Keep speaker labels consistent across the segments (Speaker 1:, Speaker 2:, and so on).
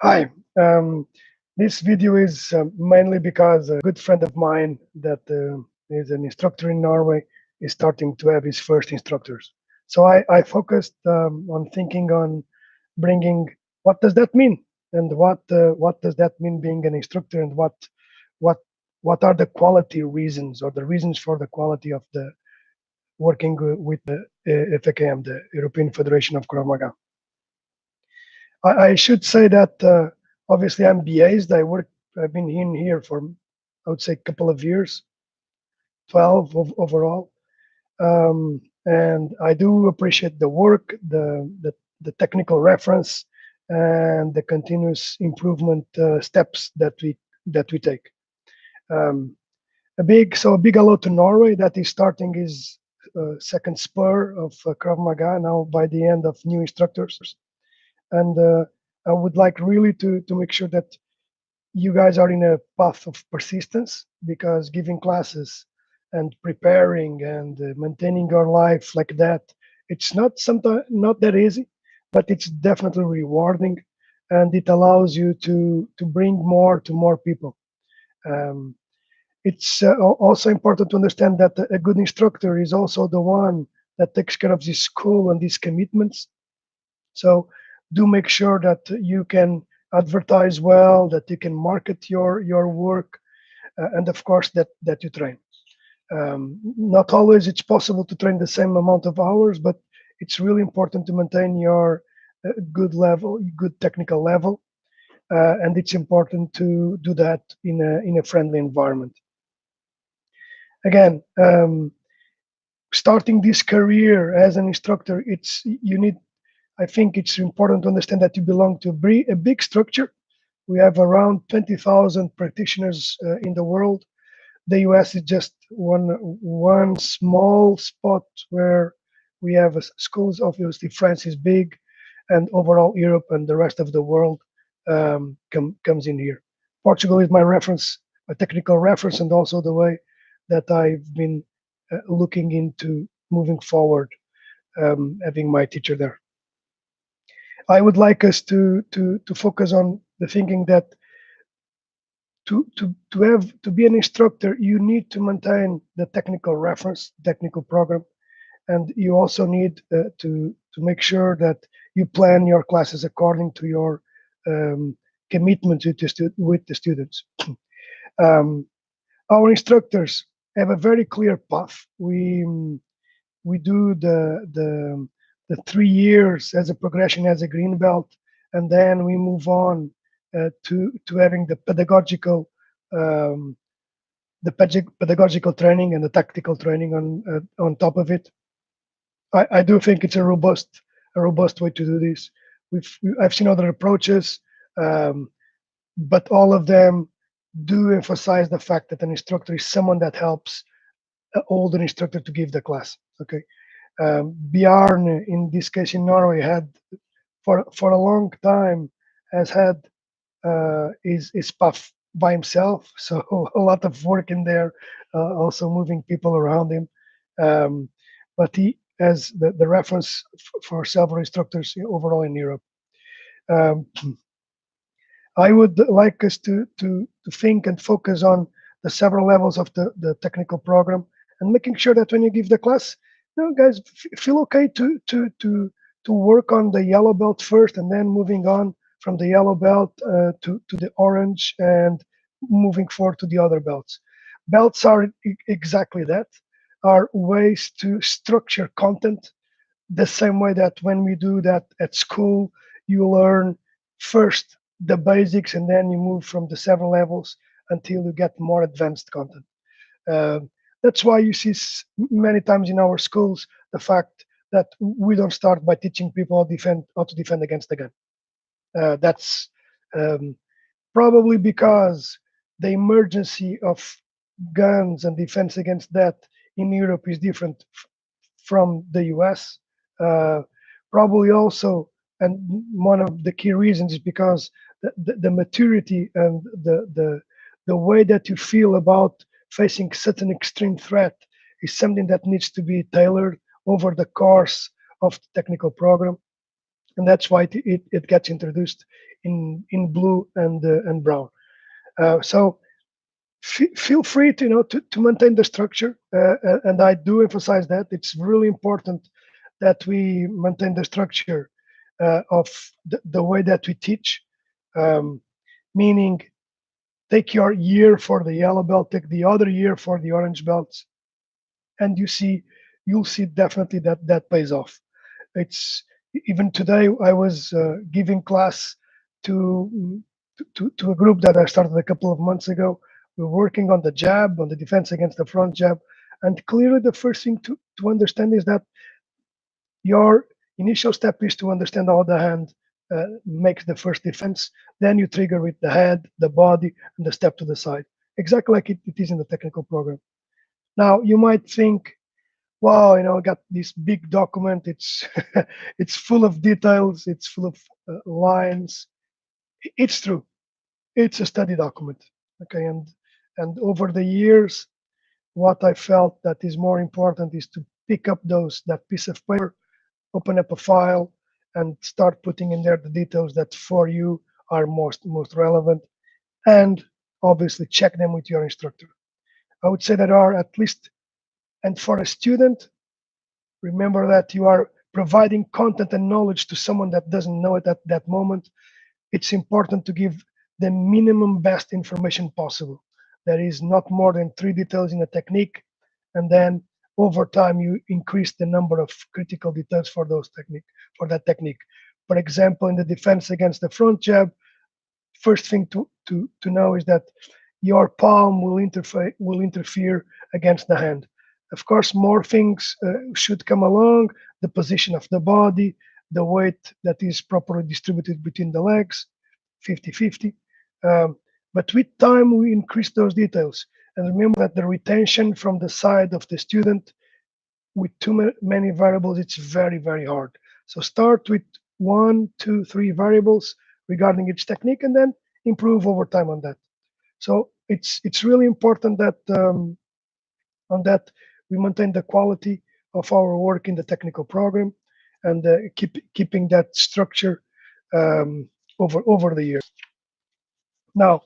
Speaker 1: Hi. This video is mainly because a good friend of mine that is an instructor in Norway is starting to have his first instructors. So I focused on thinking on bringing what does that mean, and what does that mean being an instructor, and what what are the quality reasons or the reasons for the quality of the working with the FEKM, the European Federation of KravMaga. I should say that obviously I'm biased. I've been in here for, I would say, a couple of years, 12 overall. And I do appreciate the work, the technical reference, and the continuous improvement steps that we take. Um, a big hello to Norway that is starting his second spur of Krav Maga now by the end of new instructors. And I would like really to make sure that you guys are in a path of persistence, because giving classes and preparing and maintaining your life like that, it's not sometimes not that easy, but it's definitely rewarding, and it allows you to bring more to more people. Um, it's also important to understand that a good instructor is also the one that takes care of this school and these commitments. So do make sure that you can advertise well, that you can market your work, and of course that you train. Not always it's possible to train the same amount of hours, but it's really important to maintain your good technical level, and it's important to do that in a friendly environment. Again, starting this career as an instructor, I think it's important to understand that you belong to a big structure. We have around 20,000 practitioners in the world. The US is just one small spot where we have schools. Obviously, France is big, and overall Europe and the rest of the world comes in here. Portugal is my reference, my technical reference, and also the way that I've been looking into moving forward, having my teacher there. I would like us to focus on the thinking that to be an instructor, you need to maintain the technical reference, technical program, and you also need to make sure that you plan your classes according to your commitment with the students. Um, our instructors have a very clear path. We do the 3 years as a progression as a green belt, and then we move on to having um, pedagogical training and the tactical training on top of it. I do think it's a robust way to do this. I've seen other approaches, um, but all of them do emphasize the fact that an instructor is someone that helps an older instructor to give the class. Okay, Bjarne, in this case in Norway, had for a long time has had his path by himself. So a lot of work in there, also moving people around him. But he has the reference for several instructors overall in Europe. Um, I would like us to think and focus on the several levels of the technical program, and making sure that when you give the class, guys, feel okay to work on the yellow belt first, and then moving on from the yellow belt to the orange, and moving forward to the other belts. Belts are exactly that, are ways to structure content the same way that when we do that at school, you learn first the basics, and then you move from the several levels until you get more advanced content. Uh, that's why you see many times in our schools the fact that we don't start by teaching people how to defend against the gun. That's um, probably because the emergency of guns and defense against that in Europe is different from the US. Uh, Probably also, and one of the key reasons is because the maturity and the way that you feel about facing such an extreme threat is something that needs to be tailored over the course of the technical program. and that's why it gets introduced in blue and brown. So feel free to to maintain the structure, and I do emphasize that it's really important that we maintain the structure of the way that we teach, um, meaning take your year for the yellow belt, take the other year for the orange belts, and you'll see definitely that that pays off. It's even today I was giving class to, to a group that I started a couple of months ago. We're working on the jab, on the defense against the front jab, and clearly the first thing to understand is that your initial step is to understand how the hand makes the first defense. Then you trigger with the head, the body, and the step to the side, exactly like it is in the technical program. Now you might think, wow, I got this big document. It's it's full of details. It's full of lines. It's true. It's a study document. Okay, and over the years, what I felt that is more important is to pick up that piece of paper, open up a file, and start putting in there the details that for you are most relevant, and obviously check them with your instructor. I would say there are at least, and for a student, remember that you are providing content and knowledge to someone that doesn't know it at that moment. It's important to give the minimum best information possible. There is not more than 3 details in a technique, and then over time you increase the number of critical details for that technique. For example, in the defense against the front jab, first thing to know is that your palm will interfere against the hand. Of course, more things should come along: the position of the body, the weight that is properly distributed between the legs, 50-50. But with time, we increase those details. And remember that the retention from the side of the student with too many variables, it's very, very hard. So start with 1, 2, 3 variables regarding each technique, and then improve over time on that. So it's really important that on that we maintain the quality of our work in the technical program, and keeping that structure over the years. Now,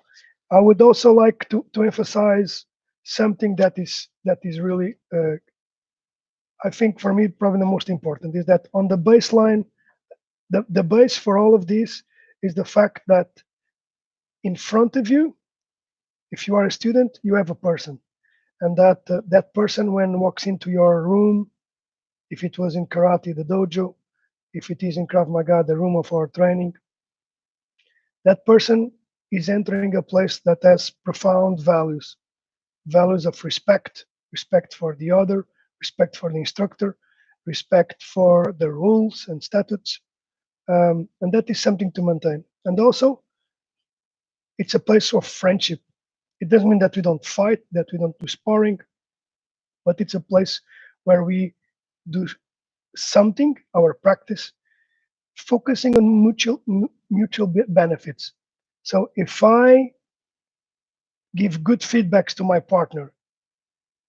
Speaker 1: I would also like to emphasize something that is really, I think for me, probably the most important, is that on the baseline, the base for all of this is the fact that in front of you, if you are a student, you have a person, and that person, when walks into your room, if it was in karate, the dojo, if it is in KravMaga, the room of our training, that person is entering a place that has profound values of respect for the other, respect for the instructor, respect for the rules and statutes, and that is something to maintain. And also, it's a place of friendship. It doesn't mean that we don't fight, that we don't do sparring, but it's a place where we do something, our practice, focusing on mutual benefits. So if I give good feedbacks to my partner,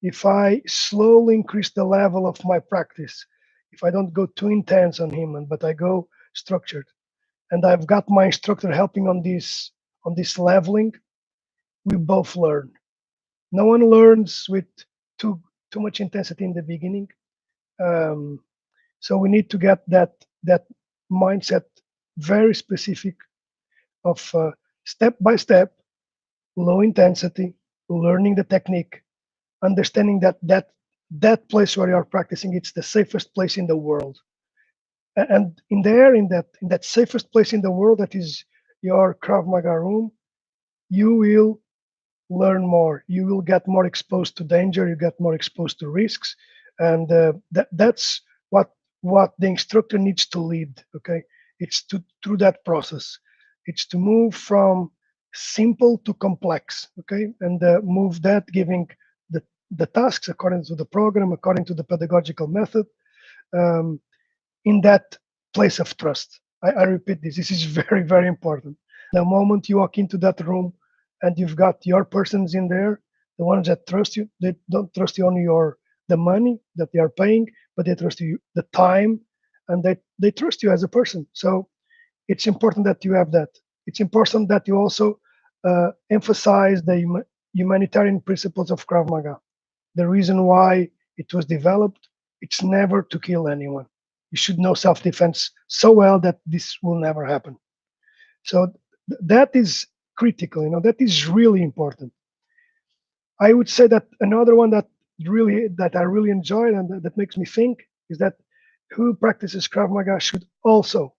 Speaker 1: if I slowly increase the level of my practice, if I don't go too intense on him, but I go structured, and I've got my instructor helping on this leveling, we both learn. No one learns with too much intensity in the beginning. So we need to get that mindset very specific of step by step, low intensity, learning the technique, understanding that place where you are practicing, it's the safest place in the world. And in that safest place in the world, that is your Krav Maga room, you will learn more. You will get more exposed to danger. You get more exposed to risks, and that's what the instructor needs to lead. Okay, it's through that process. It's to move from simple to complex. Okay, and move that, giving the tasks according to the program, according to the pedagogical method, um, in that place of trust. I repeat this. This is very, very important. The moment you walk into that room and you've got your persons in there, the ones that trust you, they don't trust you only the money that they are paying, but they trust you the time and they trust you as a person. So it's important that you have that. It's important that you also emphasize the humanitarian principles of Krav Maga. The reason why it was developed, it's never to kill anyone. You should know self-defense so well that this will never happen. So that is critical. That is really important. I would say that another one that I really enjoyed and that makes me think is that who practices Krav Maga should also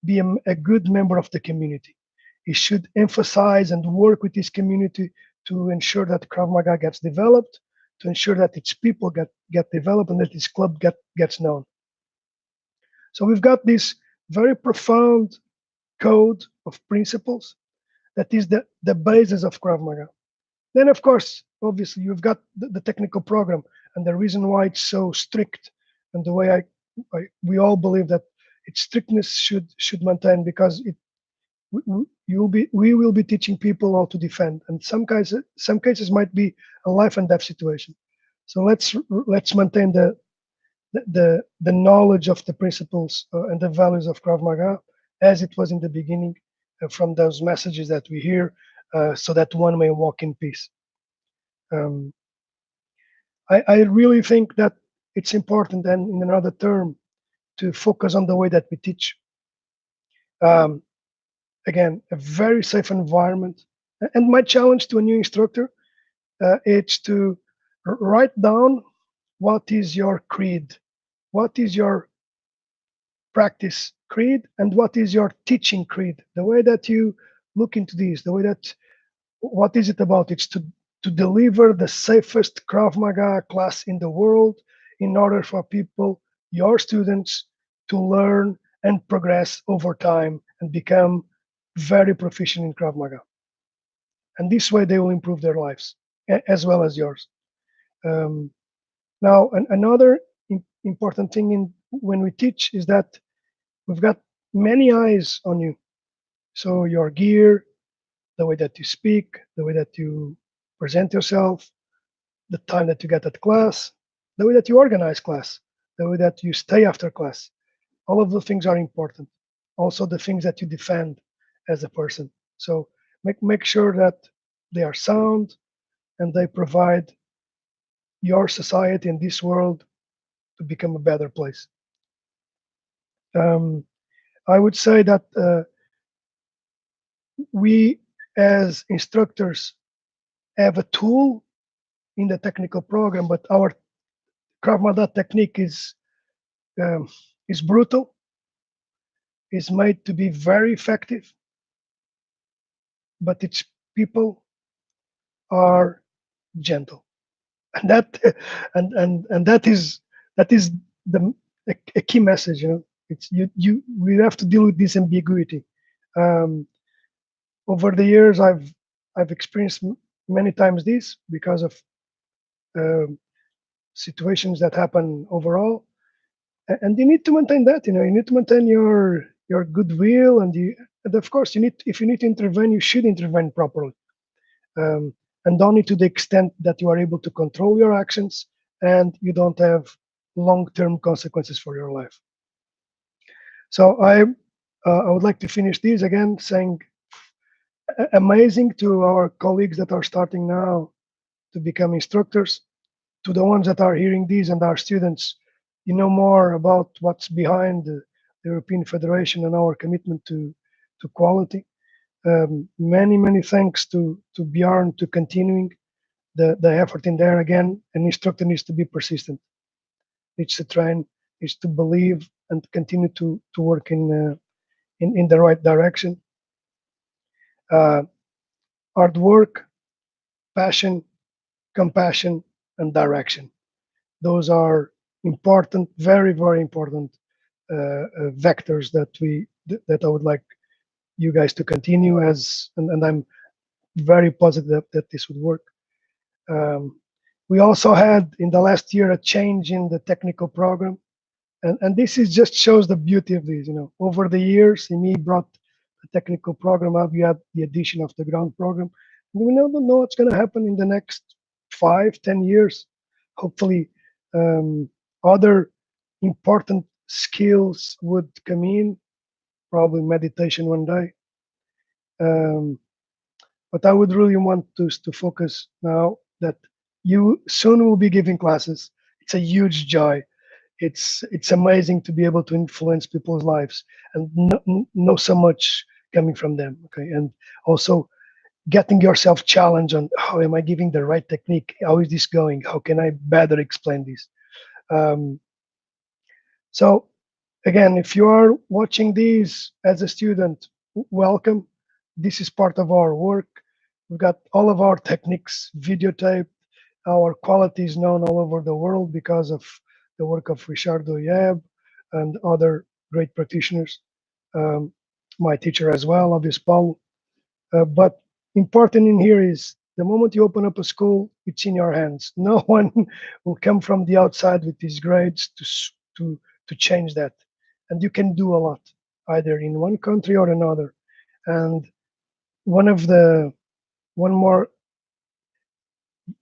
Speaker 1: be a good member of the community. He should emphasize and work with his community to ensure that Krav Maga gets developed, to ensure that its people get developed and that its club gets known. So we've got this very profound code of principles that is the basis of Krav Maga. Then, of course, obviously, you've got the technical program, and the reason why it's so strict, and the way we all believe that its strictness should maintain, because we will be teaching people how to defend, and some cases might be a life and death situation. So let's maintain the knowledge of the principles and the values of Krav Maga as it was in the beginning, from those messages that we hear, so that one may walk in peace. I really think that it's important, and in another term, to focus on the way that we teach. Again, a very safe environment. And my challenge to a new instructor is to write down what is your creed, what is your practice creed, and what is your teaching creed. The way that you look into this, the way that what is it about? It's to deliver the safest Krav Maga class in the world in order for people, your students, to learn and progress over time and become very proficient in Krav Maga. And this way they will improve their lives as well as yours. Now, another important thing when we teach is that we've got many eyes on you. So your gear, the way that you speak, the way that you present yourself, the time that you get at class, the way that you organize class, the way that you stay after class. All of those things are important. Also, the things that you defend as a person. So make sure that they are sound and they provide your society and this world to become a better place. I would say that we as instructors have a tool in the technical program, but our Krav Maga technique is brutal, is made to be very effective, but its people are gentle, and that is a key message. It's we have to deal with this ambiguity. Over the years, I've experienced many times this because of situations that happen overall, and you need to maintain that. You need to maintain your goodwill, and of course if you need to intervene, you should intervene properly, and only to the extent that you are able to control your actions and you don't have long-term consequences for your life. So I would like to finish this again saying amazing to our colleagues that are starting now to become instructors, to the ones that are hearing these and our students. You know more about what's behind the European Federation and our commitment to quality. Many thanks to Bjorn to continuing the effort in there. Again, an instructor needs to be persistent, needs to train, needs to believe and continue to work in the right direction. Hard work, passion, compassion, and direction. Those are important, very important vectors that I would like you guys to continue and I'm very positive that this would work. We also had in the last year a change in the technical program, and this is just shows the beauty of this. Over the years, Imi brought the technical program up. We had the addition of the ground program. And we don't know what's going to happen in the next 5-10 years. Hopefully, other important skills would come in, probably meditation one day. Um, but I would really want to focus now that you soon will be giving classes. It's a huge joy. It's amazing to be able to influence people's lives and know so much coming from them. Okay, and also getting yourself challenged on how am I giving the right technique? How is this going? How can I better explain this? Um, so again, if you are watching these as a student, welcome. This is part of our work. We've got all of our techniques videotaped. Our quality is known all over the world because of the work of Richardo Yeb and other great practitioners. Um, my teacher as well, obviously Paul. But important in here is the moment you open up a school, it's in your hands. No one will come from the outside with these grades to change that, and you can do a lot either in one country or another. And one of the one more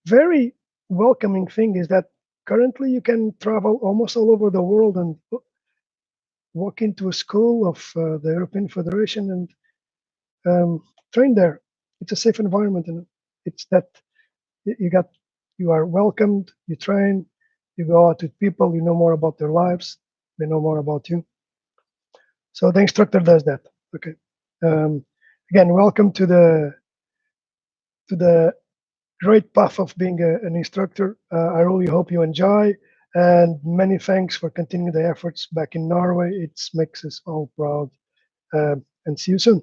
Speaker 1: very welcoming thing is that currently you can travel almost all over the world and walk into a school of the European Federation and train there. It's a safe environment, and it's that you got you are welcomed. You train. You go out with people. You know more about their lives. They know more about you. So the instructor does that. Okay. Um, Again, welcome to the great path of being an instructor. I really hope you enjoy, and many thanks for continuing the efforts back in Norway. It makes us all proud. And see you soon.